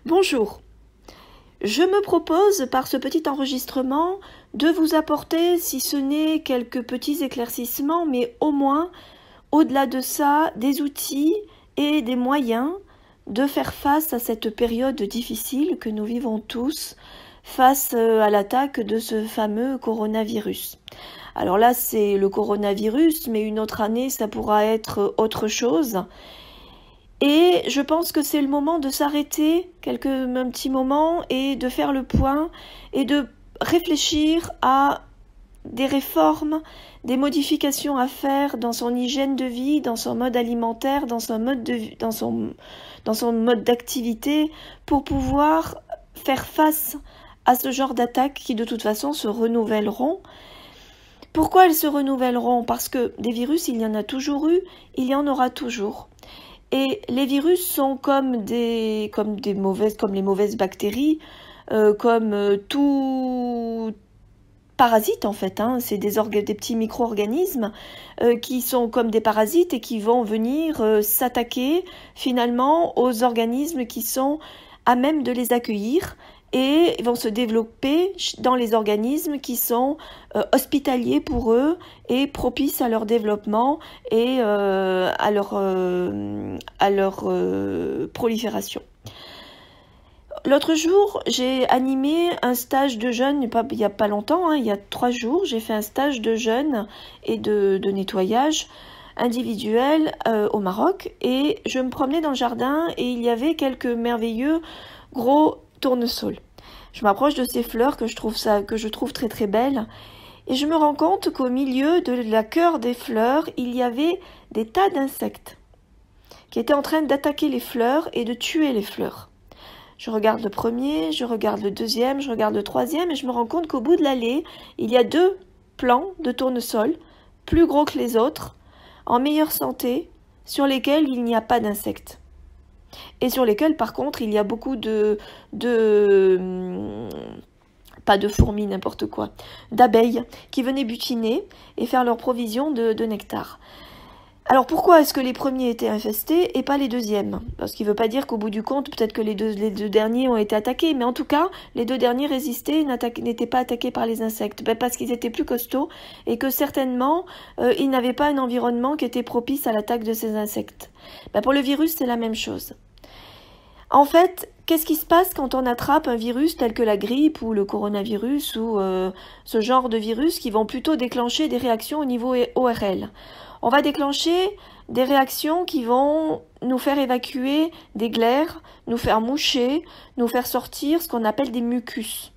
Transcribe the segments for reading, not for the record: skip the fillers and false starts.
Bonjour, je me propose par ce petit enregistrement de vous apporter, si ce n'est quelques petits éclaircissements, mais au moins, au-delà de ça, des outils et des moyens de faire face à cette période difficile que nous vivons tous, face à l'attaque de ce fameux coronavirus. Alors là, c'est le coronavirus, mais une autre année, ça pourra être autre chose. Et je pense que c'est le moment de s'arrêter un petit moment et de faire le point et de réfléchir à des réformes, des modifications à faire dans son hygiène de vie, dans son mode alimentaire, dans son mode de vie, dans son mode d'activité pour pouvoir faire face à ce genre d'attaques qui de toute façon se renouvelleront. Pourquoi elles se renouvelleront? Parce que des virus, il y en a toujours eu, il y en aura toujours. Et les virus sont comme les mauvaises bactéries, tout parasite en fait. C'est des petits micro-organismes qui sont comme des parasites et qui vont venir s'attaquer finalement aux organismes qui sont à même de les accueillir et vont se développer dans les organismes qui sont hospitaliers pour eux et propices à leur développement et à leur prolifération. L'autre jour, j'ai animé un stage de jeunes, il n'y a pas longtemps, il y a 3 jours, j'ai fait un stage de jeunes et de nettoyage individuel au Maroc et je me promenais dans le jardin et il y avait quelques merveilleux gros tournesols. Je m'approche de ces fleurs que je trouve très très belles et je me rends compte qu'au milieu de la cœur des fleurs, il y avait des tas d'insectes qui étaient en train d'attaquer les fleurs et de tuer les fleurs. Je regarde le premier, je regarde le deuxième, je regarde le troisième et je me rends compte qu'au bout de l'allée, il y a 2 plants de tournesol, plus gros que les autres, en meilleure santé, sur lesquels il n'y a pas d'insectes. Et sur lesquels, par contre, il y a beaucoup pas de fourmis, n'importe quoi, d'abeilles qui venaient butiner et faire leur provision de nectar. Alors pourquoi est-ce que les premiers étaient infestés et pas les deuxièmes? Parce qu'il ne veut pas dire qu'au bout du compte, peut-être que les deux derniers ont été attaqués, mais en tout cas, les 2 derniers résistaient, n'étaient pas attaqués par les insectes, parce qu'ils étaient plus costauds et que certainement, ils n'avaient pas un environnement qui était propice à l'attaque de ces insectes. Pour le virus, c'est la même chose. En fait, qu'est-ce qui se passe quand on attrape un virus tel que la grippe ou le coronavirus ou ce genre de virus qui vont plutôt déclencher des réactions au niveau ORL? On va déclencher des réactions qui vont nous faire évacuer des glaires, nous faire moucher, nous faire sortir ce qu'on appelle des mucus.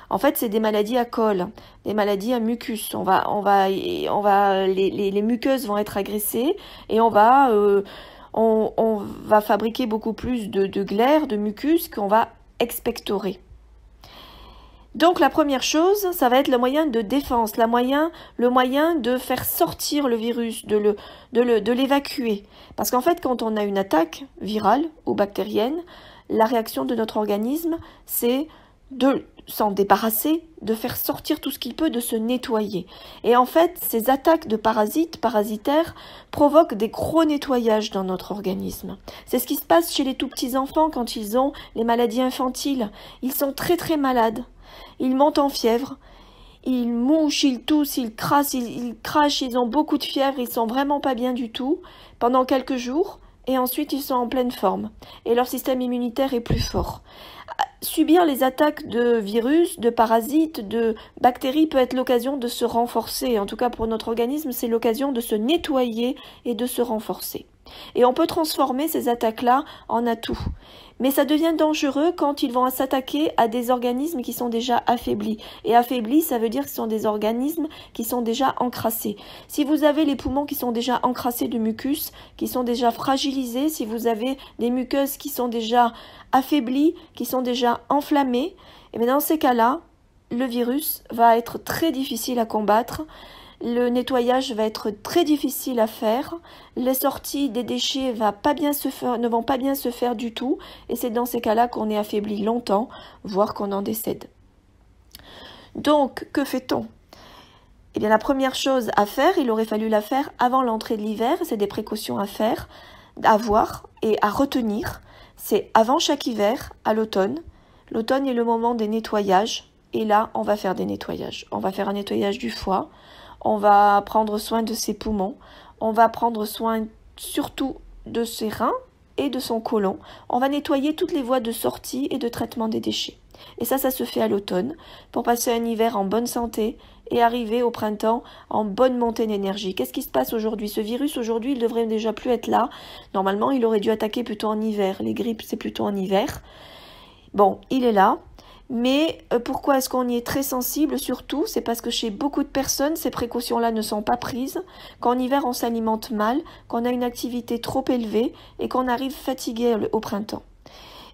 En fait, c'est des maladies à col, des maladies à mucus. Les muqueuses vont être agressées et on va fabriquer beaucoup plus de glaires, de mucus qu'on va expectorer. Donc la première chose, ça va être le moyen de défense, le moyen de faire sortir le virus, de l'évacuer. Parce qu'en fait, quand on a une attaque virale ou bactérienne, la réaction de notre organisme, c'est de s'en débarrasser, de faire sortir tout ce qu'il peut, de se nettoyer. Et en fait, ces attaques de parasitaires, provoquent des gros nettoyages dans notre organisme. C'est ce qui se passe chez les tout petits enfants quand ils ont les maladies infantiles. Ils sont très très malades. Ils montent en fièvre, ils mouchent, ils toussent, ils crachent, ils ont beaucoup de fièvre, ils sont vraiment pas bien du tout pendant quelques jours et ensuite ils sont en pleine forme et leur système immunitaire est plus fort. Subir les attaques de virus, de parasites, de bactéries peut être l'occasion de se renforcer. En tout cas pour notre organisme, c'est l'occasion de se nettoyer et de se renforcer. Et on peut transformer ces attaques-là en atouts. Mais ça devient dangereux quand ils vont s'attaquer à des organismes qui sont déjà affaiblis. Et affaiblis, ça veut dire que ce sont des organismes qui sont déjà encrassés. Si vous avez les poumons qui sont déjà encrassés de mucus, qui sont déjà fragilisés, si vous avez des muqueuses qui sont déjà affaiblies, qui sont déjà enflammées, et bien dans ces cas-là, le virus va être très difficile à combattre. Le nettoyage va être très difficile à faire, les sorties des déchets ne vont pas bien se faire du tout, et c'est dans ces cas-là qu'on est affaibli longtemps, voire qu'on en décède. Donc, que fait-on? Eh bien, la première chose à faire, il aurait fallu la faire avant l'entrée de l'hiver, c'est des précautions à faire, à voir et à retenir. c'est avant chaque hiver, à l'automne. L'automne est le moment des nettoyages. Et là, on va faire des nettoyages. On va faire un nettoyage du foie. On va prendre soin de ses poumons. On va prendre soin surtout de ses reins et de son côlon. On va nettoyer toutes les voies de sortie et de traitement des déchets. Et ça se fait à l'automne pour passer un hiver en bonne santé et arriver au printemps en bonne montée d'énergie. Qu'est-ce qui se passe aujourd'hui? Ce virus, aujourd'hui, il devrait déjà plus être là. Normalement, il aurait dû attaquer plutôt en hiver. Les grippes, c'est plutôt en hiver. Bon, il est là. Mais pourquoi est-ce qu'on y est très sensible? Surtout, c'est parce que chez beaucoup de personnes, ces précautions-là ne sont pas prises, qu'en hiver, on s'alimente mal, qu'on a une activité trop élevée et qu'on arrive fatigué au printemps.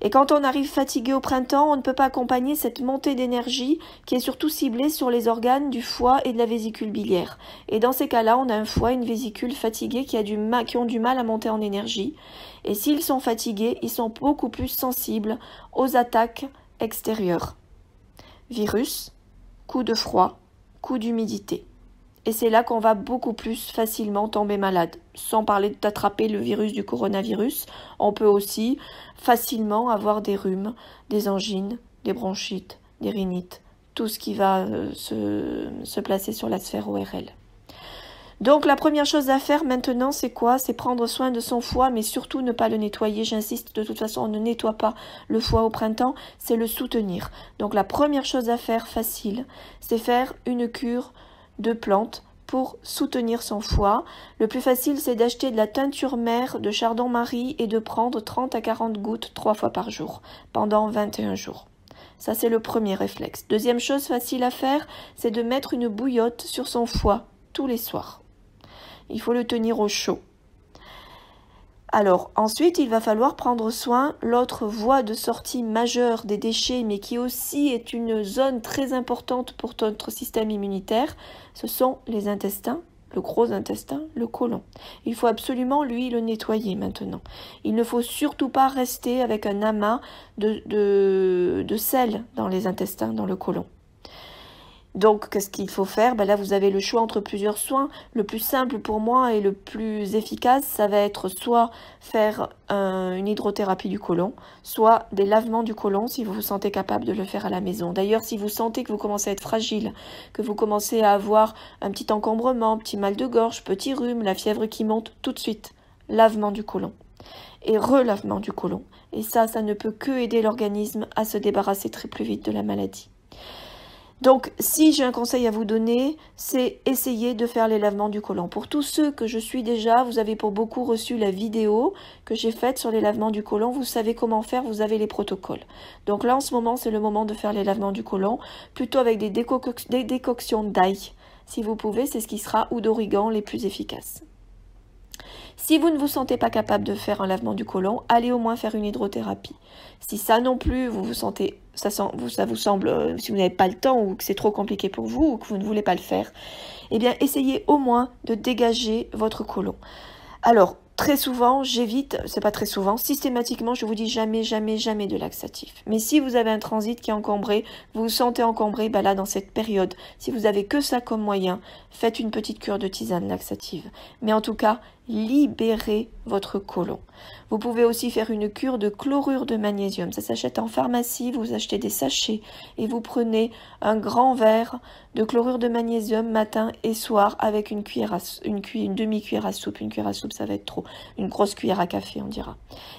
Et quand on arrive fatigué au printemps, on ne peut pas accompagner cette montée d'énergie qui est surtout ciblée sur les organes du foie et de la vésicule biliaire. Et dans ces cas-là, on a un foie, une vésicule fatiguée qui ont du mal à monter en énergie. Et s'ils sont fatigués, ils sont beaucoup plus sensibles aux attaques extérieures. Virus, coup de froid, coup d'humidité. Et c'est là qu'on va beaucoup plus facilement tomber malade. Sans parler d'attraper le virus du coronavirus, on peut aussi facilement avoir des rhumes, des angines, des bronchites, des rhinites, tout ce qui va se placer sur la sphère ORL. Donc la première chose à faire maintenant, c'est quoi? C'est prendre soin de son foie, mais surtout ne pas le nettoyer. J'insiste, de toute façon, on ne nettoie pas le foie au printemps, c'est le soutenir. Donc la première chose à faire, facile, c'est faire une cure de plantes pour soutenir son foie. Le plus facile, c'est d'acheter de la teinture mère de chardon-marie et de prendre 30 à 40 gouttes 3 fois par jour, pendant 21 jours. Ça, c'est le premier réflexe. Deuxième chose facile à faire, c'est de mettre une bouillotte sur son foie tous les soirs. Il faut le tenir au chaud. Alors, ensuite, il va falloir prendre soin, l'autre voie de sortie majeure des déchets, mais qui aussi est une zone très importante pour notre système immunitaire, ce sont les intestins, le gros intestin, le côlon. Il faut absolument, lui, le nettoyer maintenant. Il ne faut surtout pas rester avec un amas de sel dans les intestins, dans le côlon. Donc, qu'est-ce qu'il faut faire? Là, vous avez le choix entre plusieurs soins. Le plus simple pour moi et le plus efficace, ça va être soit faire une hydrothérapie du côlon, soit des lavements du côlon si vous vous sentez capable de le faire à la maison. D'ailleurs, si vous sentez que vous commencez à être fragile, que vous commencez à avoir un petit encombrement, petit mal de gorge, petit rhume, la fièvre qui monte, tout de suite, lavement du côlon et relavement du côlon. Et ça ne peut que aider l'organisme à se débarrasser très plus vite de la maladie. Donc, si j'ai un conseil à vous donner, c'est essayer de faire les lavements du côlon. Pour tous ceux que je suis déjà, vous avez pour beaucoup reçu la vidéo que j'ai faite sur les lavements du côlon. Vous savez comment faire, vous avez les protocoles. Donc là, en ce moment, c'est le moment de faire les lavements du côlon, plutôt avec des décoctions d'ail. Si vous pouvez, c'est ce qui sera, ou d'origan, les plus efficaces. Si vous ne vous sentez pas capable de faire un lavement du côlon, allez au moins faire une hydrothérapie. Si ça non plus, vous vous sentez, ça vous semble, si vous n'avez pas le temps ou que c'est trop compliqué pour vous ou que vous ne voulez pas le faire, eh bien essayez au moins de dégager votre côlon. Alors, très souvent, j'évite, c'est pas très souvent, systématiquement, je vous dis jamais, jamais, jamais de laxatif. Mais si vous avez un transit qui est encombré, vous vous sentez encombré, là, dans cette période, si vous avez que ça comme moyen, faites une petite cure de tisane laxative. Mais en tout cas, libérez votre côlon. Vous pouvez aussi faire une cure de chlorure de magnésium. Ça s'achète en pharmacie, vous achetez des sachets et vous prenez un grand verre de chlorure de magnésium matin et soir avec une demi-cuillère à soupe. Une cuillère à soupe, ça va être trop. Une grosse cuillère à café, on dira.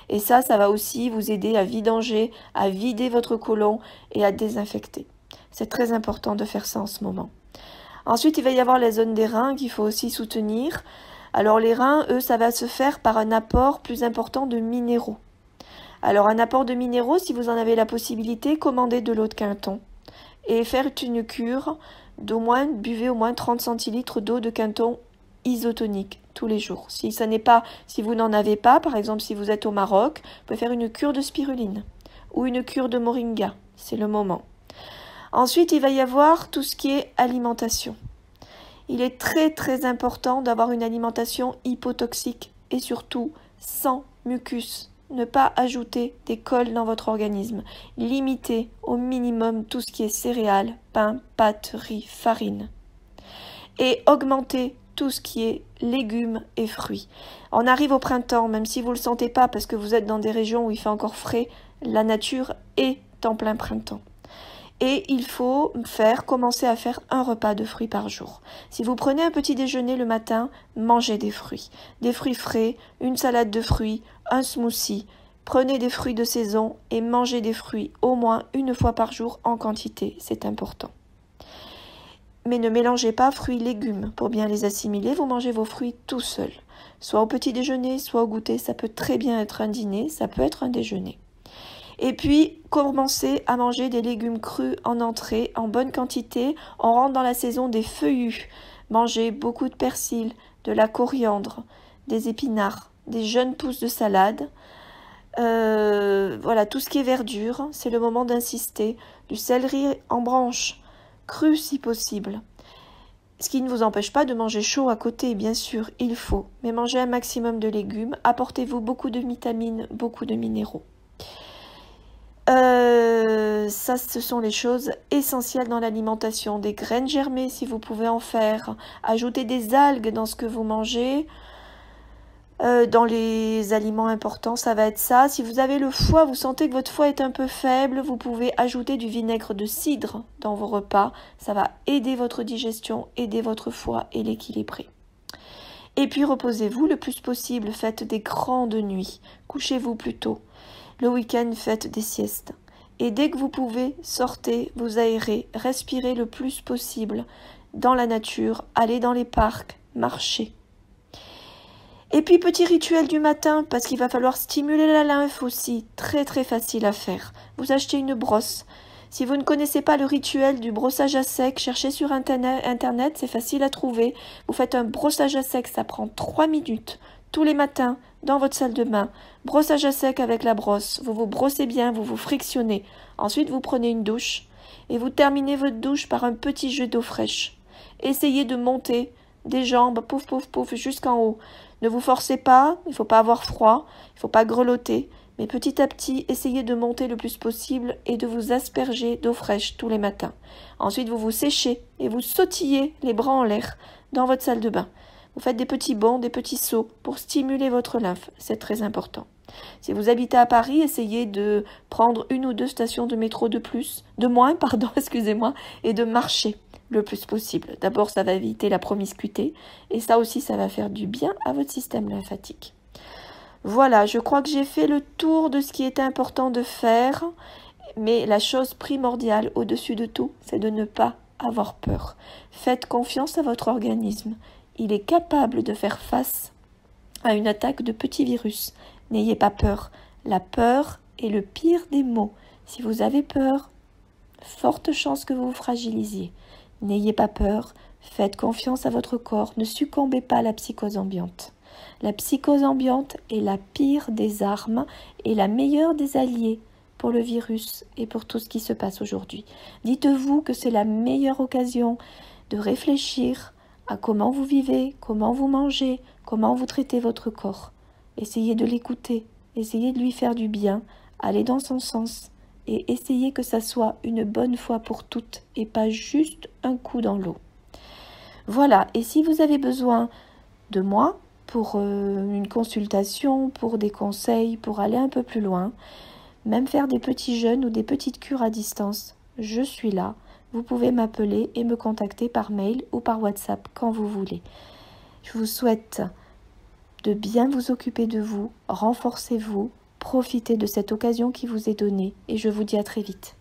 Et ça va aussi vous aider à vidanger, à vider votre côlon et à désinfecter. C'est très important de faire ça en ce moment. Ensuite, il va y avoir la zone des reins qu'il faut aussi soutenir. Alors les reins, eux, ça va se faire par un apport plus important de minéraux. Alors un apport de minéraux, si vous en avez la possibilité, commandez de l'eau de Quinton. Et faites une cure buvez au moins 30 centilitres d'eau de Quinton isotonique tous les jours. Si vous n'en avez pas, par exemple si vous êtes au Maroc, vous pouvez faire une cure de spiruline ou une cure de moringa, c'est le moment. Ensuite, il va y avoir tout ce qui est alimentation. Il est très très important d'avoir une alimentation hypotoxique et surtout sans mucus. Ne pas ajouter des cols dans votre organisme. Limitez au minimum tout ce qui est céréales, pain, pâtes, riz, farine. Et augmentez tout ce qui est légumes et fruits. On arrive au printemps, même si vous ne le sentez pas parce que vous êtes dans des régions où il fait encore frais, la nature est en plein printemps. Et il faut commencer à faire un repas de fruits par jour. Si vous prenez un petit déjeuner le matin, mangez des fruits frais, une salade de fruits, un smoothie. Prenez des fruits de saison et mangez des fruits au moins une fois par jour en quantité, c'est important. Mais ne mélangez pas fruits et légumes. Pour bien les assimiler, vous mangez vos fruits tout seuls. Soit au petit déjeuner, soit au goûter, ça peut très bien être un dîner, ça peut être un déjeuner. Et puis, commencez à manger des légumes crus en entrée, en bonne quantité. On rentre dans la saison des feuillus. Mangez beaucoup de persil, de la coriandre, des épinards, des jeunes pousses de salade. Voilà, tout ce qui est verdure, c'est le moment d'insister. Du céleri en branches, cru si possible. Ce qui ne vous empêche pas de manger chaud à côté, bien sûr, il faut. Mais mangez un maximum de légumes, apportez-vous beaucoup de vitamines, beaucoup de minéraux. Ça, ce sont les choses essentielles dans l'alimentation. Des graines germées, si vous pouvez en faire. Ajoutez des algues dans ce que vous mangez. Dans les aliments importants, ça va être ça. Si vous avez le foie, vous sentez que votre foie est un peu faible, vous pouvez ajouter du vinaigre de cidre dans vos repas. Ça va aider votre digestion, aider votre foie et l'équilibrer. Et puis reposez-vous le plus possible, faites des grandes nuits, couchez-vous plus tôt. Le week-end, faites des siestes. Et dès que vous pouvez, sortez, vous aérez, respirez le plus possible dans la nature, allez dans les parcs, marchez. Et puis petit rituel du matin, parce qu'il va falloir stimuler la lymphe aussi, très très facile à faire. Vous achetez une brosse. Si vous ne connaissez pas le rituel du brossage à sec, cherchez sur internet, c'est facile à trouver. Vous faites un brossage à sec, ça prend 3 minutes, tous les matins, dans votre salle de bain. Brossage à sec avec la brosse, vous vous brossez bien, vous vous frictionnez. Ensuite, vous prenez une douche et vous terminez votre douche par un petit jet d'eau fraîche. Essayez de monter des jambes, pouf, pouf, pouf, jusqu'en haut. Ne vous forcez pas, il ne faut pas avoir froid, il ne faut pas grelotter, mais petit à petit, essayez de monter le plus possible et de vous asperger d'eau fraîche tous les matins. Ensuite, vous vous séchez et vous sautillez les bras en l'air dans votre salle de bain. Vous faites des petits bonds, des petits sauts pour stimuler votre lymphe, c'est très important. Si vous habitez à Paris, essayez de prendre 1 ou 2 stations de métro de moins, excusez-moi, et de marcher le plus possible. D'abord, ça va éviter la promiscuité et ça aussi, ça va faire du bien à votre système lymphatique. Voilà, je crois que j'ai fait le tour de ce qui était important de faire, mais la chose primordiale au-dessus de tout, c'est de ne pas avoir peur. Faites confiance à votre organisme. Il est capable de faire face à une attaque de petits virus. N'ayez pas peur. La peur est le pire des maux. Si vous avez peur, forte chance que vous vous fragilisiez. N'ayez pas peur, faites confiance à votre corps, ne succombez pas à la psychose ambiante. La psychose ambiante est la pire des armes et la meilleure des alliés pour le virus et pour tout ce qui se passe aujourd'hui. Dites-vous que c'est la meilleure occasion de réfléchir à comment vous vivez, comment vous mangez, comment vous traitez votre corps. Essayez de l'écouter, essayez de lui faire du bien, allez dans son sens et essayez que ça soit une bonne fois pour toutes et pas juste un coup dans l'eau. Voilà, et si vous avez besoin de moi pour une consultation, pour des conseils, pour aller un peu plus loin, même faire des petits jeûnes ou des petites cures à distance, je suis là. Vous pouvez m'appeler et me contacter par mail ou par WhatsApp quand vous voulez. Je vous souhaite de bien vous occuper de vous, renforcez-vous, profitez de cette occasion qui vous est donnée et je vous dis à très vite.